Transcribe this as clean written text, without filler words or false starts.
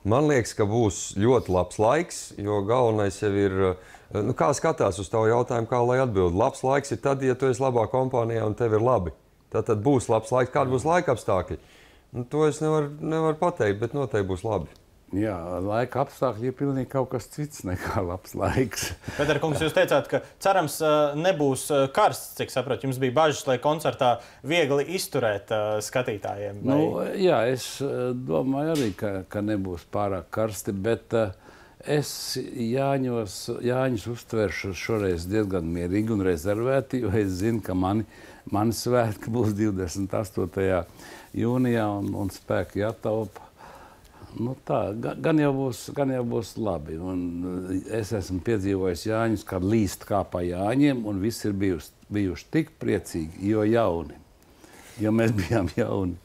Man liekas, ka būs ļoti labs laiks, jo galvenais jau ir, kā skatās uz tavu jautājumu, kā lai atbild. Labs laiks ir tad, ja tu esi labā kompānijā un tev ir labi. Tad būs labs laiks. Kādi būs laika apstākļi? To es nevaru pateikt, bet noteikti būs labi. Jā, laika apstākļi ir pilnīgi kaut kas cits nekā labs laiks. Pēter kungs, jūs teicāt, ka cerams nebūs karsts, cik saprotu. Jums bija bažas, lai koncertā viegli izturēt skatītājiem. Vai... Jā, es domāju arī, ka nebūs pārāk karsti, bet es Jāņus uztveršu šoreiz diezgan mierīgi un rezervēti, jo es zinu, ka mani svētki būs 28. jūnijā un spēki jātaupa. Gan jau būs labi. Un es esmu piedzīvojis Jāņus, kad līst kā pa Jāņiem, un viss ir bijuši tik priecīgi, jo jauni. Jo mēs bijām jauni.